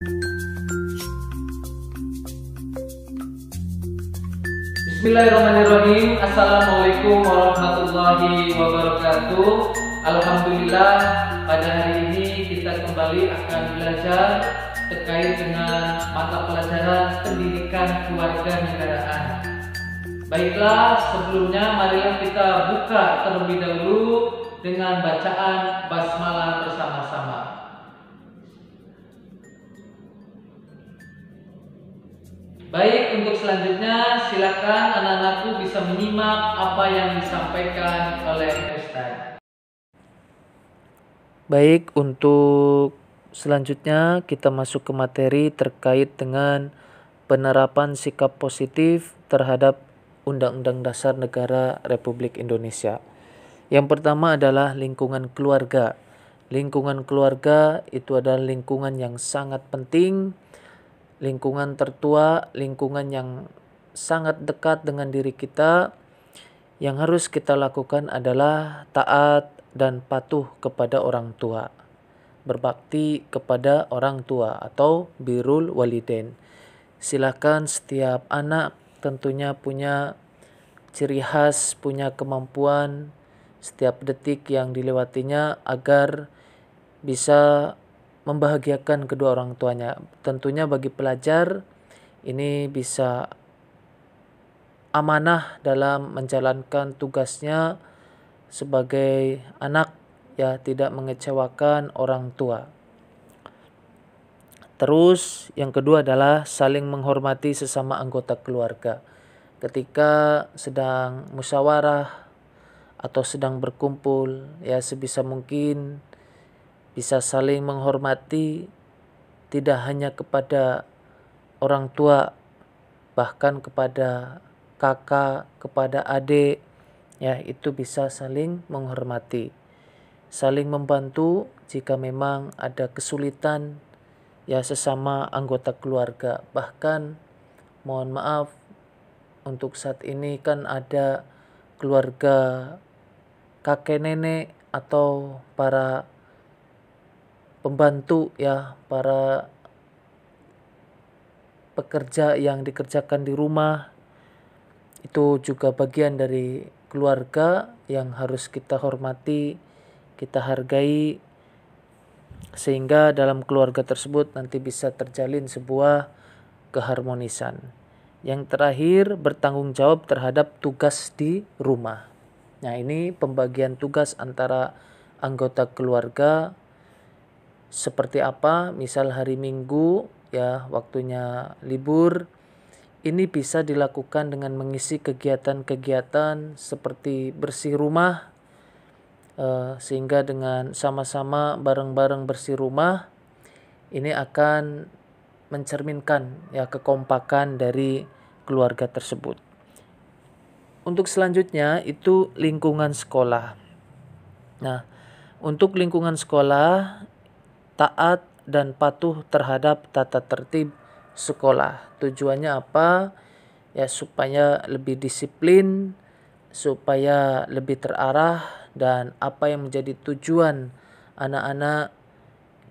Bismillahirrahmanirrahim. Assalamualaikum warahmatullahi wabarakatuh. Alhamdulillah, pada hari ini kita kembali akan belajar terkait dengan mata pelajaran pendidikan kewarganegaraan. Baiklah, sebelumnya marilah kita buka terlebih dahulu dengan bacaan basmalah bersama-sama. Baik, untuk selanjutnya silakan anak-anakku bisa menyimak apa yang disampaikan oleh Ustaz. Baik, untuk selanjutnya kita masuk ke materi terkait dengan penerapan sikap positif terhadap Undang-Undang Dasar Negara Republik Indonesia. Yang pertama adalah lingkungan keluarga. Lingkungan keluarga itu adalah lingkungan yang sangat penting, lingkungan tertua, lingkungan yang sangat dekat dengan diri kita. Yang harus kita lakukan adalah taat dan patuh kepada orang tua, berbakti kepada orang tua atau birrul walidain. Silakan setiap anak tentunya punya ciri khas, punya kemampuan setiap detik yang dilewatinya agar bisa membahagiakan kedua orang tuanya. Tentunya bagi pelajar ini bisa amanah dalam menjalankan tugasnya sebagai anak, ya, tidak mengecewakan orang tua. Terus yang kedua adalah saling menghormati sesama anggota keluarga. Ketika sedang musyawarah atau sedang berkumpul, ya, sebisa mungkin bisa saling menghormati, tidak hanya kepada orang tua, bahkan kepada kakak, kepada adik, ya, itu bisa saling menghormati, saling membantu jika memang ada kesulitan, ya, sesama anggota keluarga. Bahkan mohon maaf, untuk saat ini kan ada keluarga kakek nenek atau para pembantu, ya, para pekerja yang dikerjakan di rumah, itu juga bagian dari keluarga yang harus kita hormati, kita hargai, sehingga dalam keluarga tersebut nanti bisa terjalin sebuah keharmonisan. Yang terakhir, bertanggung jawab terhadap tugas di rumah. Nah, ini pembagian tugas antara anggota keluarga seperti apa. Misal hari Minggu, ya, waktunya libur, ini bisa dilakukan dengan mengisi kegiatan-kegiatan seperti bersih rumah, sehingga dengan sama-sama bareng-bareng bersih rumah ini akan mencerminkan, ya, kekompakan dari keluarga tersebut. Untuk selanjutnya itu lingkungan sekolah. Nah, untuk lingkungan sekolah, taat dan patuh terhadap tata tertib sekolah. Tujuannya apa? Ya, supaya lebih disiplin, supaya lebih terarah, dan apa yang menjadi tujuan anak-anak,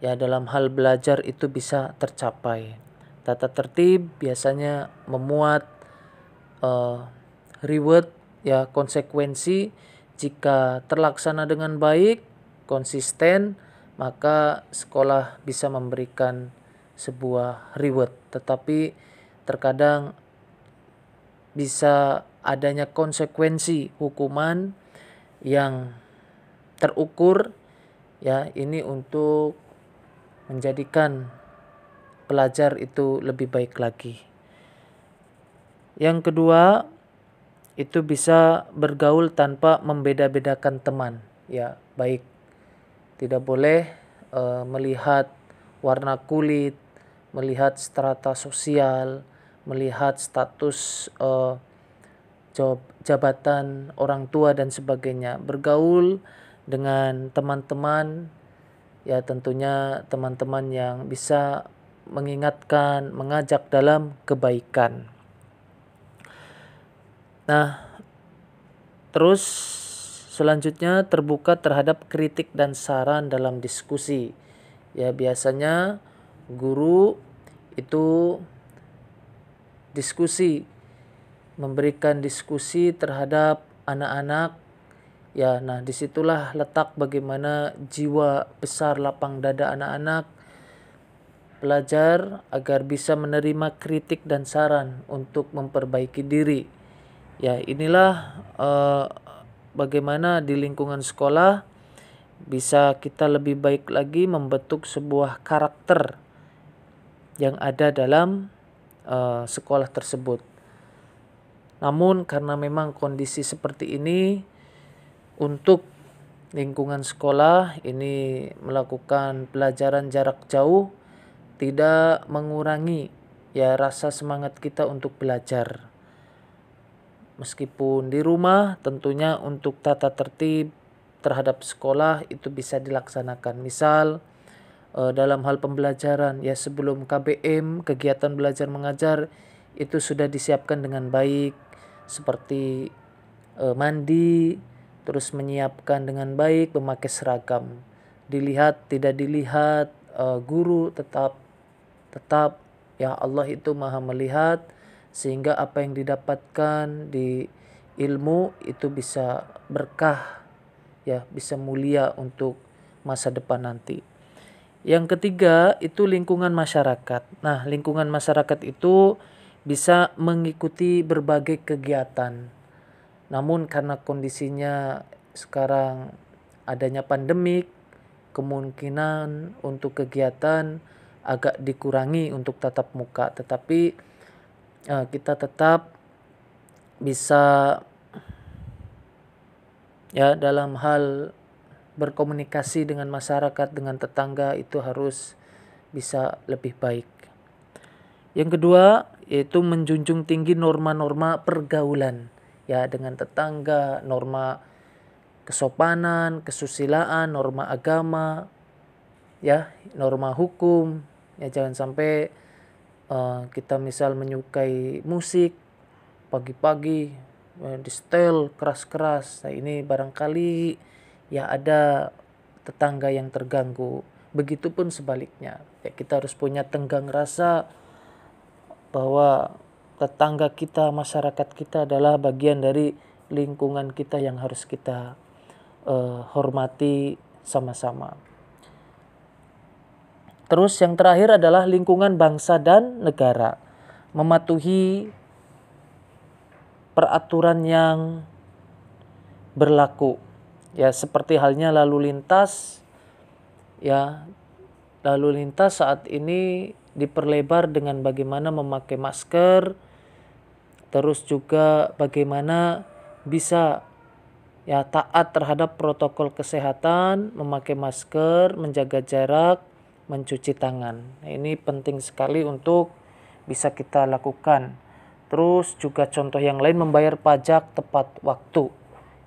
ya, dalam hal belajar itu bisa tercapai. Tata tertib biasanya memuat reward, ya, konsekuensi. Jika terlaksana dengan baik, konsisten, maka sekolah bisa memberikan sebuah reward. Tetapi terkadang bisa adanya konsekuensi hukuman yang terukur, ya, ini untuk menjadikan pelajar itu lebih baik lagi. Yang kedua, itu bisa bergaul tanpa membeda-bedakan teman, ya, baik. Tidak boleh melihat warna kulit, melihat strata sosial, melihat status jabatan orang tua dan sebagainya. Bergaul dengan teman-teman, ya, tentunya teman-teman yang bisa mengingatkan, mengajak dalam kebaikan. Nah, terus selanjutnya terbuka terhadap kritik dan saran dalam diskusi. Ya, biasanya guru itu diskusi, memberikan diskusi terhadap anak-anak. Ya, nah disitulah letak bagaimana jiwa besar lapang dada anak-anak pelajar agar bisa menerima kritik dan saran untuk memperbaiki diri. Ya, inilah bagaimana di lingkungan sekolah bisa kita lebih baik lagi membentuk sebuah karakter yang ada dalam sekolah tersebut. Namun karena memang kondisi seperti ini, untuk lingkungan sekolah ini melakukan pelajaran jarak jauh tidak mengurangi ya rasa semangat kita untuk belajar. Meskipun di rumah tentunya untuk tata tertib terhadap sekolah itu bisa dilaksanakan. Misal dalam hal pembelajaran ya sebelum KBM, kegiatan belajar mengajar, itu sudah disiapkan dengan baik seperti mandi, terus menyiapkan dengan baik, memakai seragam. Dilihat tidak dilihat, guru tetap ya Allah itu maha melihat, sehingga apa yang didapatkan di ilmu itu bisa berkah, ya bisa mulia untuk masa depan nanti. Yang ketiga itu lingkungan masyarakat. Nah, lingkungan masyarakat itu bisa mengikuti berbagai kegiatan. Namun karena kondisinya sekarang adanya pandemik, kemungkinan untuk kegiatan agak dikurangi untuk tatap muka. Tetapi kita tetap bisa ya dalam hal berkomunikasi dengan masyarakat, dengan tetangga itu harus bisa lebih baik. Yang kedua yaitu menjunjung tinggi norma-norma pergaulan ya dengan tetangga, norma kesopanan, kesusilaan, norma agama, ya norma hukum. Ya jangan sampai kita misal menyukai musik pagi-pagi di setel keras-keras. Nah, ini barangkali ya ada tetangga yang terganggu. Begitupun sebaliknya. Ya, kita harus punya tenggang rasa bahwa tetangga kita, masyarakat kita adalah bagian dari lingkungan kita yang harus kita hormati sama-sama. Terus yang terakhir adalah lingkungan bangsa dan negara. Mematuhi peraturan yang berlaku. Ya seperti halnya lalu lintas. Ya lalu lintas saat ini diperlebar dengan bagaimana memakai masker. Terus juga bagaimana bisa ya taat terhadap protokol kesehatan, memakai masker, menjaga jarak, mencuci tangan. Nah, ini penting sekali untuk bisa kita lakukan. Terus juga contoh yang lain membayar pajak tepat waktu.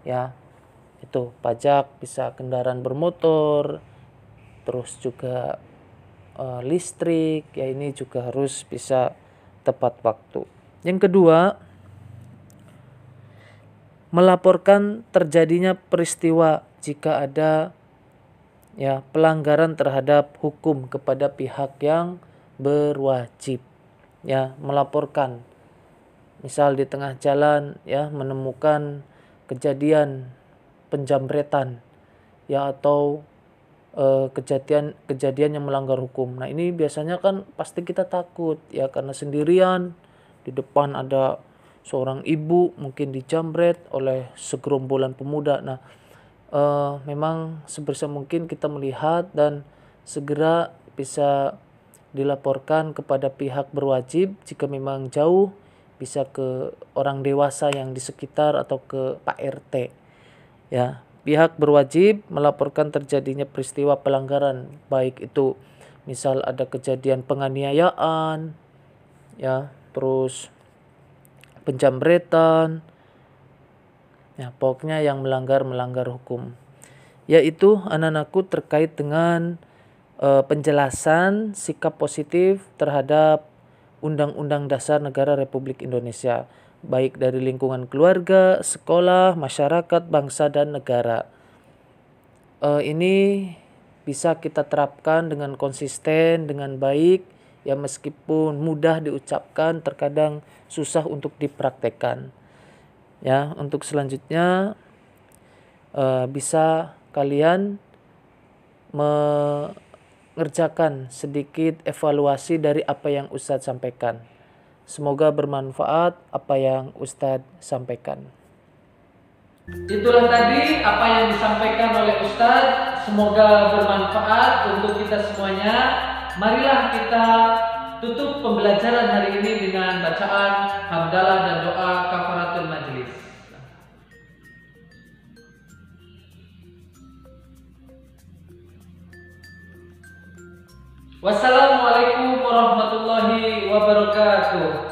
Ya. Itu pajak bisa kendaraan bermotor, terus juga listrik, ya ini juga harus bisa tepat waktu. Yang kedua, melaporkan terjadinya peristiwa jika ada ya pelanggaran terhadap hukum kepada pihak yang berwajib. Ya, melaporkan. Misal di tengah jalan ya menemukan kejadian penjamretan ya atau kejadian yang melanggar hukum. Nah, ini biasanya kan pasti kita takut ya karena sendirian, di depan ada seorang ibu mungkin dijamret oleh segerombolan pemuda. Nah, memang sebisa mungkin kita melihat dan segera bisa dilaporkan kepada pihak berwajib. Jika memang jauh bisa ke orang dewasa yang di sekitar atau ke Pak RT. Ya, pihak berwajib melaporkan terjadinya peristiwa pelanggaran, baik itu misal ada kejadian penganiayaan, ya, terus penjamretan, ya pokoknya yang melanggar hukum. Yaitu anak-anakku terkait dengan penjelasan sikap positif terhadap Undang-Undang Dasar Negara Republik Indonesia, baik dari lingkungan keluarga, sekolah, masyarakat, bangsa dan negara. Ini bisa kita terapkan dengan konsisten, dengan baik, ya meskipun mudah diucapkan, terkadang susah untuk dipraktekkan. Ya, untuk selanjutnya bisa kalian mengerjakan sedikit evaluasi dari apa yang Ustadz sampaikan. Semoga bermanfaat apa yang Ustadz sampaikan. Itulah tadi apa yang disampaikan oleh Ustadz. Semoga bermanfaat untuk kita semuanya. Marilah kita tutup pembelajaran hari ini dengan bacaan hamdalah dan doa kafaratul majlis. Wassalamualaikum warahmatullahi wabarakatuh.